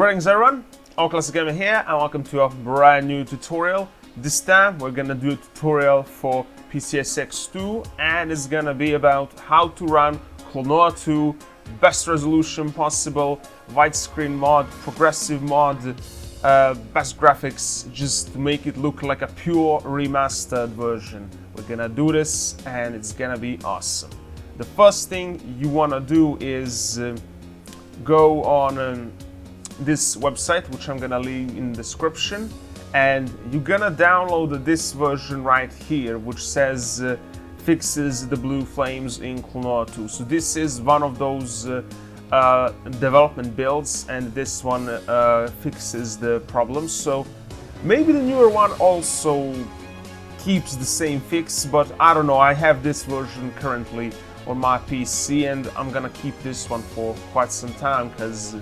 Greetings everyone, OldClassicGamer here and welcome to a brand new tutorial. This time we're gonna do a tutorial for PCSX2 and it's gonna be about how to run Klonoa 2, best resolution possible, widescreen mod, progressive mod, best graphics, just to make it look like a pure remastered version. We're gonna do this and it's gonna be awesome. The first thing you wanna do is go on this website, which I'm gonna leave in the description, and you're gonna download this version right here, which says fixes the blue flames in Klonoa 2. So this is one of those development builds, and this one fixes the problems. So maybe the newer one also keeps the same fix, but I don't know. I have this version currently on my PC and I'm gonna keep this one for quite some time because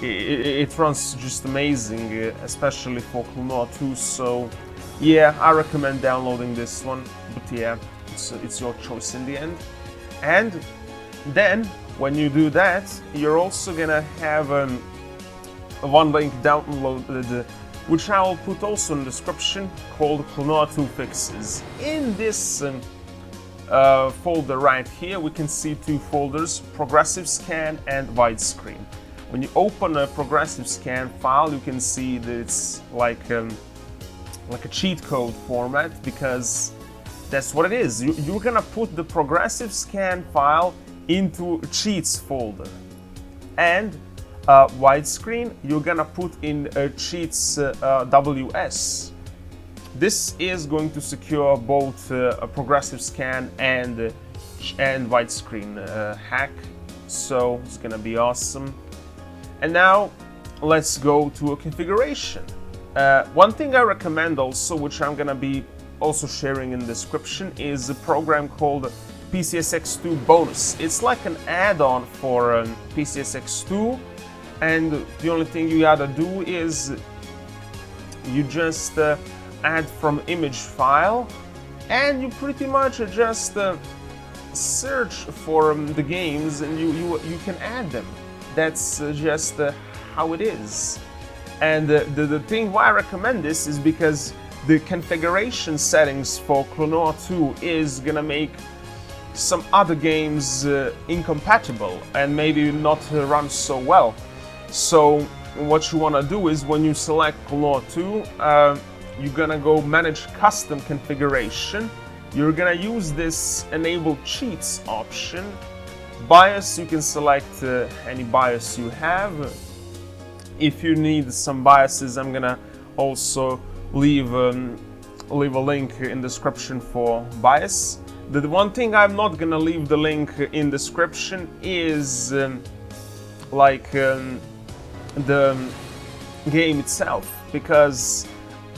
it runs just amazing, especially for Klonoa 2. So yeah, I recommend downloading this one, but yeah, it's your choice in the end. And then when you do that, you're also gonna have one link downloaded, which I will put also in the description, called Klonoa 2 Fixes. In this folder right here, we can see two folders, Progressive Scan and Widescreen. When you open a Progressive Scan file, you can see that it's like a cheat code format, because that's what it is. You're gonna put the Progressive Scan file into a cheats folder, and Widescreen you're gonna put in a cheats WS. This is going to secure both a Progressive Scan and Widescreen hack, so it's gonna be awesome. And now let's go to a configuration. One thing I recommend also, which I'm gonna be also sharing in the description, is a program called PCSX2 Bonus. It's like an add-on for PCSX2, and the only thing you gotta do is you just add from image file, and you pretty much just search for the games and you can add them. That's just how it is. And the thing why I recommend this is because the configuration settings for Klonoa 2 is gonna make some other games incompatible and maybe not run so well. So what you wanna do is, when you select Klonoa 2, you're gonna go manage custom configuration. You're gonna use this enable cheats option. Bias, you can select any bias you have. If you need some biases, I'm gonna also leave a link in the description for bias. The one thing I'm not gonna leave the link in description is the game itself, because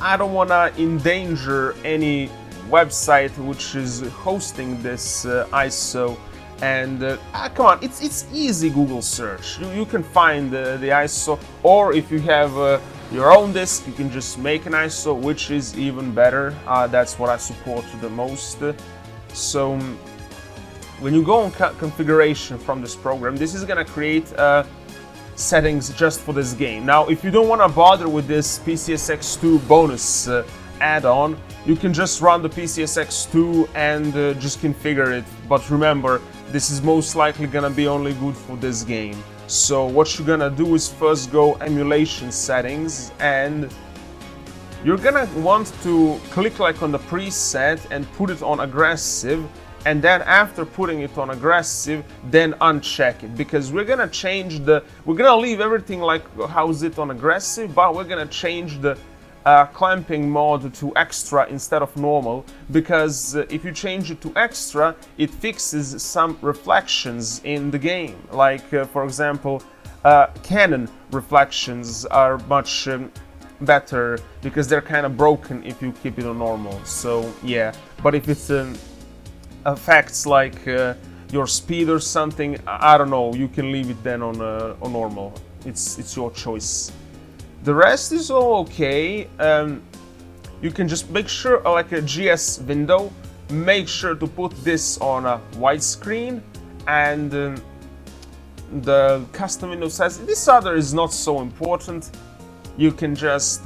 I don't wanna endanger any website which is hosting this ISO. And come on, it's easy Google search. You can find the ISO, or if you have your own disk, you can just make an ISO, which is even better. That's what I support the most. So when you go on configuration from this program, this is gonna create settings just for this game. Now, if you don't want to bother with this PCSX2 bonus add-on, you can just run the PCSX2 and just configure it. But remember, this is most likely gonna be only good for this game. So what you're gonna do is first go Emulation Settings, and you're gonna want to click on the preset and put it on aggressive, and then after putting it on aggressive, then uncheck it, because we're gonna leave everything like how's it on aggressive, but we're gonna change the clamping mode to extra instead of normal, because if you change it to extra, it fixes some reflections in the game. Like for example, Canon reflections are much better because they're kind of broken if you keep it on normal. So yeah, but if it's affects like your speed or something, I don't know, you can leave it then on normal. It's your choice. The rest is all okay. You can just make sure, like a GS window, make sure to put this on a widescreen, and the custom window size. This other is not so important. You can just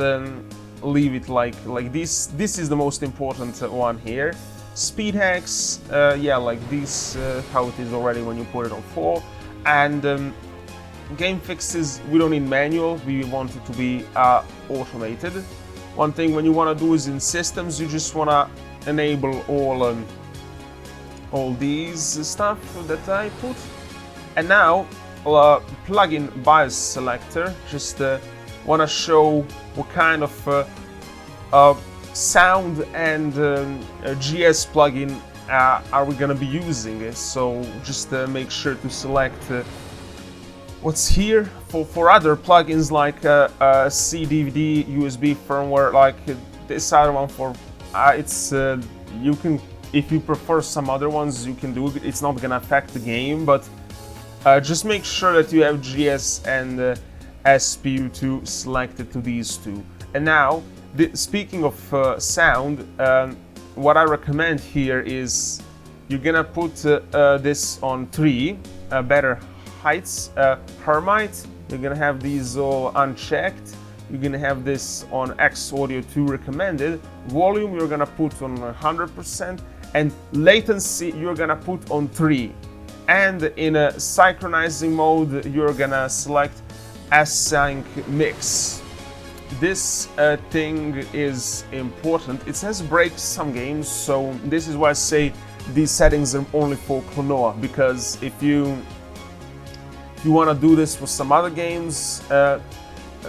leave it like this. This is the most important one here. Speed hacks, yeah, like this, how it is already when you put it on 4. And game fixes, we don't need manual, we want it to be automated. One thing when you want to do is in systems, you just want to enable all these stuff that I put. And now, plugin BIOS selector, just want to show what kind of sound and GS plugin are we gonna be using. So just make sure to select what's here. For other plugins like C, DVD, USB firmware, like this other one for it's you can, if you prefer some other ones, you can do it. It's not gonna affect the game, but just make sure that you have GS and SPU2 selected to these two. And now, speaking of sound, what I recommend here is you're gonna put this on 3 better heights. Hermite, you're gonna have these all unchecked. You're gonna have this on X Audio 2 recommended. Volume you're gonna put on 100%, and latency you're gonna put on 3. And in a synchronizing mode, you're gonna select Async Mix. This thing is important. It says break some games, so this is why I say these settings are only for Klonoa, because if you want to do this for some other games,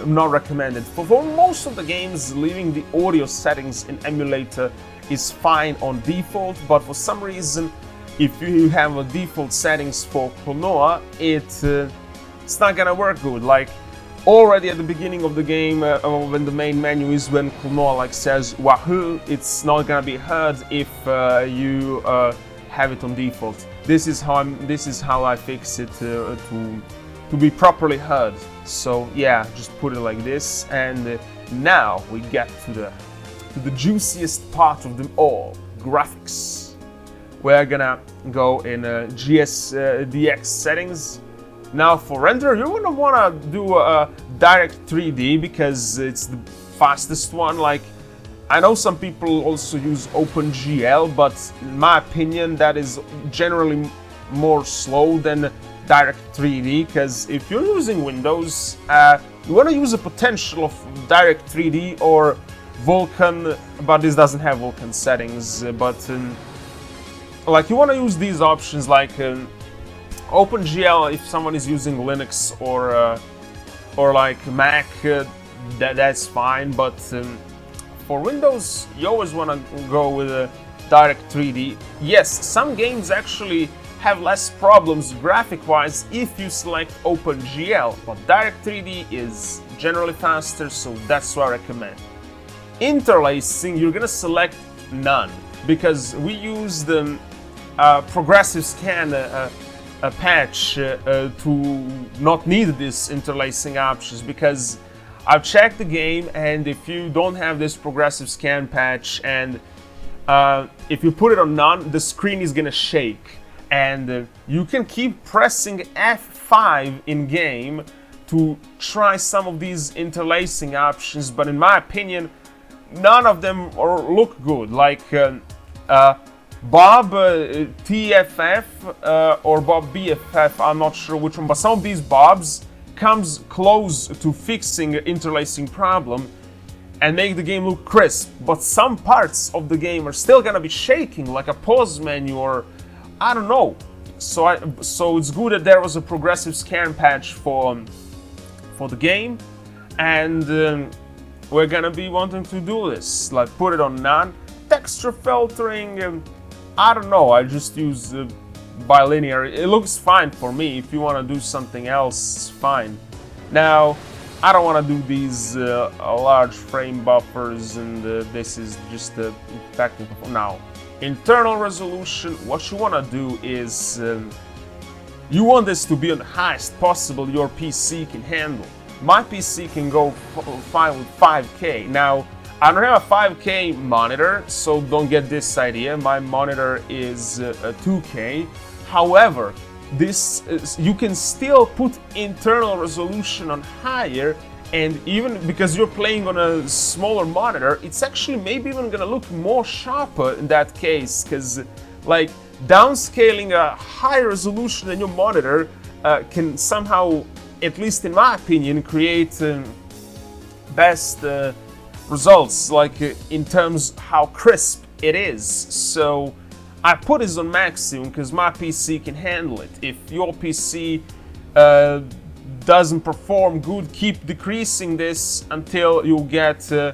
not recommended. For most of the games, leaving the audio settings in emulator is fine on default, but for some reason, if you have a default settings for Klonoa, it's not gonna work good. Like already at the beginning of the game, when the main menu is when Klonoa like says wahoo, it's not gonna be heard if you have it on default. This is how I fix it to be properly heard. So yeah, just put it like this, and now we get to the juiciest part of them all, graphics. We're gonna go in GSDX settings. Now for render, you're gonna wanna do a direct 3D because it's the fastest one. Like, I know some people also use OpenGL, but in my opinion, that is generally more slow than direct 3D, because if you're using Windows, you wanna use the potential of direct 3D or Vulkan, but this doesn't have Vulkan settings, but like you wanna use these options like OpenGL if someone is using Linux or like Mac, that's fine. But for Windows, you always want to go with a direct 3D. Yes, some games actually have less problems graphic-wise if you select OpenGL, but direct 3D is generally faster, so that's what I recommend. Interlacing, you're gonna select none, because we use the progressive scan a patch to not need this interlacing options, because I've checked the game, and if you don't have this progressive scan patch and if you put it on none, the screen is gonna shake, and you can keep pressing F5 in game to try some of these interlacing options, but in my opinion none of them look good. Like Bob TFF or Bob BFF, I'm not sure which one, but some of these Bobs comes close to fixing an interlacing problem and make the game look crisp, but some parts of the game are still gonna be shaking, like a pause menu or I don't know. So it's good that there was a progressive scan patch for the game, and we're gonna be wanting to do this, like put it on none. Texture filtering, I don't know, I just use bilinear. It looks fine for me. If you want to do something else, fine. Now, I don't want to do these large frame buffers, and this is just the technical. Now, internal resolution, what you want to do is you want this to be on the highest possible your PC can handle. My PC can go fine with 5K. Now, I don't have a 5K monitor, so don't get this idea. My monitor is a 2K. However, you can still put internal resolution on higher, and even because you're playing on a smaller monitor, it's actually maybe even gonna look more sharper in that case, because like downscaling a high resolution in your monitor can somehow, at least in my opinion, create best results, like in terms how crisp it is. So I put this on maximum because my PC can handle it. If your PC doesn't perform good, keep decreasing this until you get a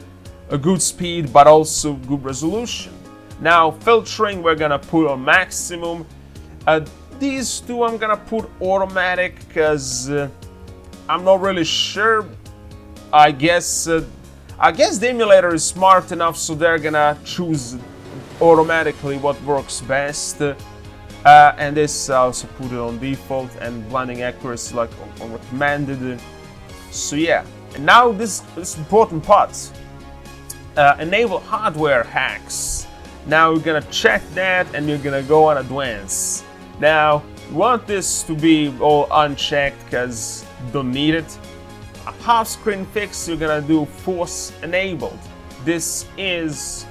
good speed but also good resolution. Now filtering we're gonna put on maximum. These two I'm gonna put automatic because I'm not really sure. I guess the emulator is smart enough, so they're gonna choose automatically what works best. And this I also put it on default, and blending accuracy like on recommended. So yeah, and now this important part. Enable hardware hacks. Now you're gonna check that and you're gonna go on advanced. Now you want this to be all unchecked because you don't need it. A half screen fix you're gonna do force enabled. This is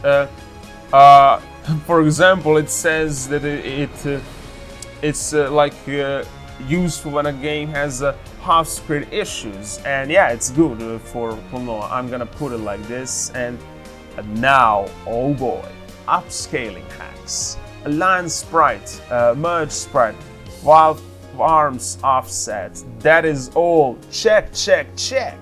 for example, it says that it's useful when a game has half screen issues, and yeah, it's good for Klonoa. I'm gonna put it like this, and now, oh boy, upscaling hacks, align sprite, merge sprite, while arms offset. That is all check, check, check.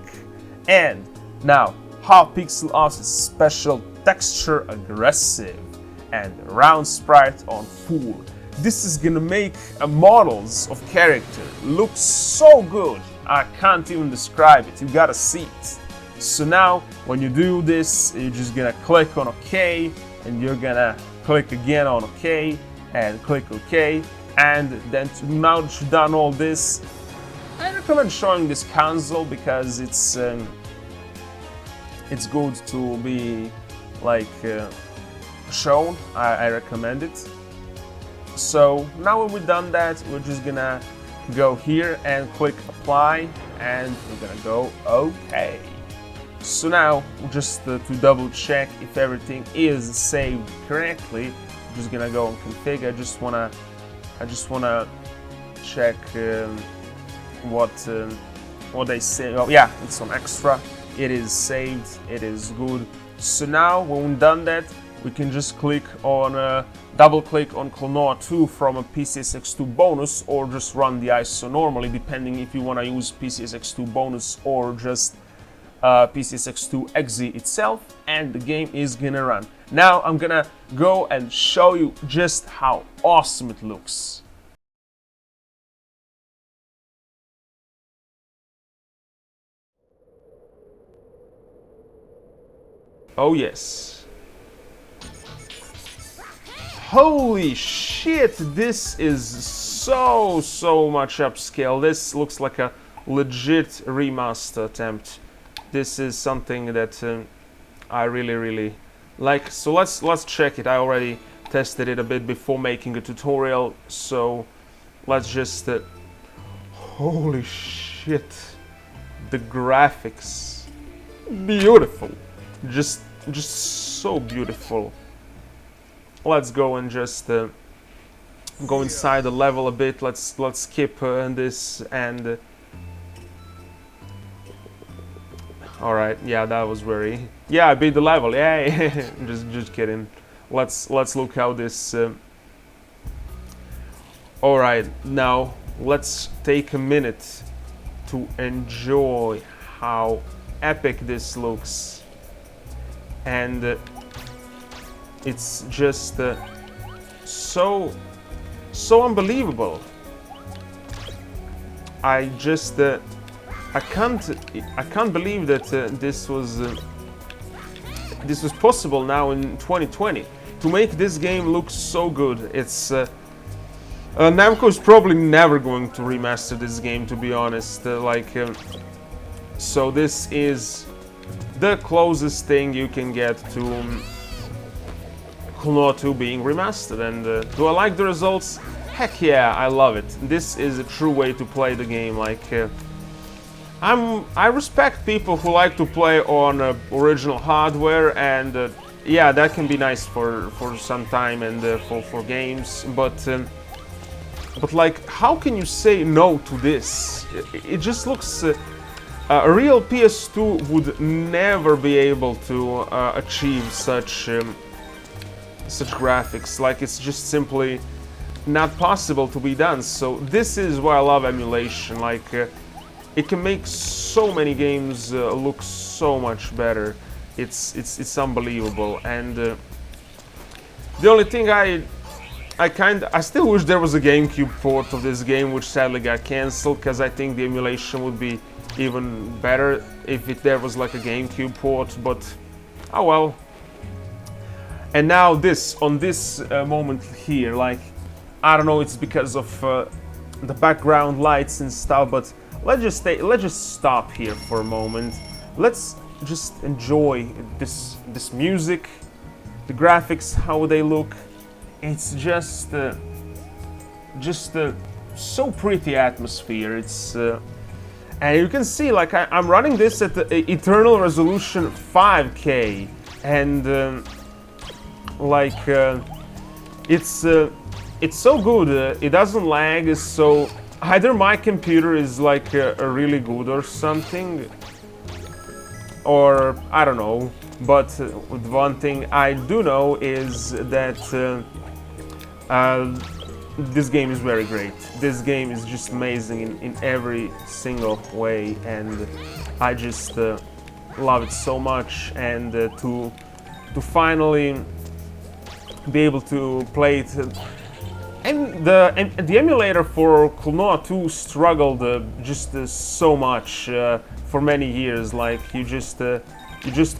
And now, half pixel offset, special texture aggressive, and round sprite on full. This is gonna make models of character look so good. I can't even describe it. You gotta see it. So now, when you do this, you're just gonna click on OK, and you're gonna click again on OK, and click OK, and then now that you've done all this, I recommend showing this console because it's good to be like shown. I recommend it. So now when we've done that, we're just gonna go here and click apply, and we're gonna go OK. So now just to double check if everything is saved correctly, I'm just gonna go on config. I just wanna check what they say. Oh yeah, it's on extra. It is saved. It is good. So now when we've done that, we can just click on double click on Klonoa 2 from a PCSX2 bonus, or just run the ISO normally, depending if you want to use PCSX2 bonus or just PCSX2 exe itself, and the game is gonna run. Now I'm gonna go and show you just how awesome it looks. Oh yes. Holy shit, this is so much upscale. This looks like a legit remaster attempt. This is something that I really like. So let's check it. I already tested it a bit before making a tutorial, so let's just holy shit, the graphics, beautiful, just so beautiful. Let's go and just go inside the level a bit. Let's skip this and all right, yeah, that was very, yeah, I beat the level, yay. just kidding. Let's look how this all right, now let's take a minute to enjoy how epic this looks, and it's just so unbelievable. I just I can't believe that this was possible now in 2020 to make this game look so good. It's Namco is probably never going to remaster this game, to be honest. So this is the closest thing you can get to Klonoa 2 being remastered. And do I like the results? heck yeah, I love it. This is a true way to play the game. Like, I respect people who like to play on original hardware, and yeah, that can be nice for some time and for games. But like, how can you say no to this? It just looks. A real PS2 would never be able to achieve such graphics. Like, it's just simply not possible to be done. So this is why I love emulation. Like, it can make so many games look so much better. It's unbelievable. And the only thing I still wish there was a GameCube port of this game, which sadly got cancelled, because I think the emulation would be even better if there was like a GameCube port, but oh well. And now on this moment here, like, I don't know, it's because of the background lights and stuff, but let's just stop here for a moment. Let's just enjoy this music, the graphics, how they look. It's just so pretty atmosphere. It's and you can see, like, I'm running this at the eternal resolution 5K, and like, it's so good. It doesn't lag. So either my computer is like really good or something, or I don't know. But one thing I do know is that this game is very great. This game is just amazing in every single way, and I just love it so much. And to finally be able to play it, and the emulator for Klonoa 2 struggled just so much for many years. Like, you just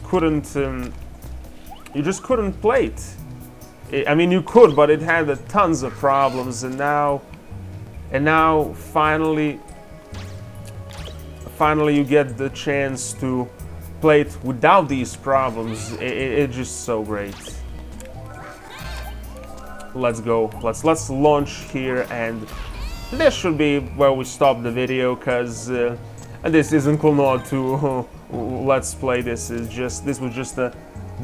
couldn't play it. I mean, you could, but it had tons of problems, and now finally you get the chance to play it without these problems. It's just so great. Let's go. Let's launch here, and this should be where we stop the video, because this isn't Klonoa 2 Let's Play. This was just a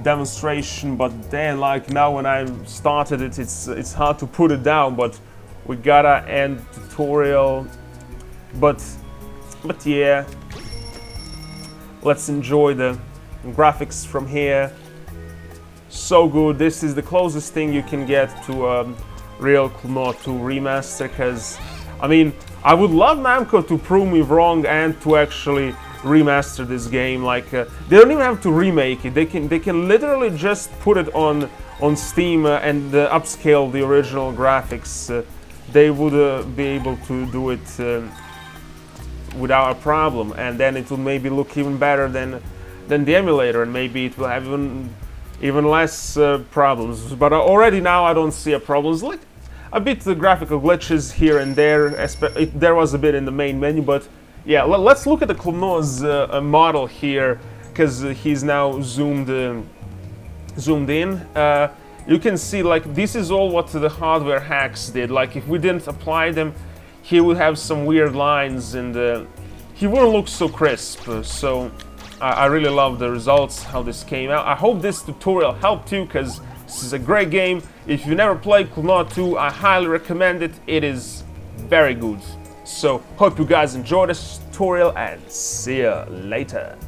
demonstration, but then, like, now when I started it, it's hard to put it down, but we gotta end the tutorial. But yeah, let's enjoy the graphics from here. So good. This is the closest thing you can get to a real Klonoa 2 remaster, because I mean, I would love Namco to prove me wrong and to actually remaster this game. Like, they don't even have to remake it. They can literally just put it on Steam and upscale the original graphics. They would be able to do it without a problem, and then it will maybe look even better than the emulator, and maybe it will have even less problems. But already now I don't see a problem. Like, a bit the graphical glitches here and there. There was a bit in the main menu, but yeah, let's look at the Klonoa's model here, because he's now zoomed in. You can see, like, this is all what the hardware hacks did. Like, if we didn't apply them, he would have some weird lines, and he wouldn't look so crisp. So I really love the results, how this came out. I hope this tutorial helped you, because this is a great game. If you never played Klonoa 2, I highly recommend it. It is very good. So, hope you guys enjoyed this tutorial, and see ya later.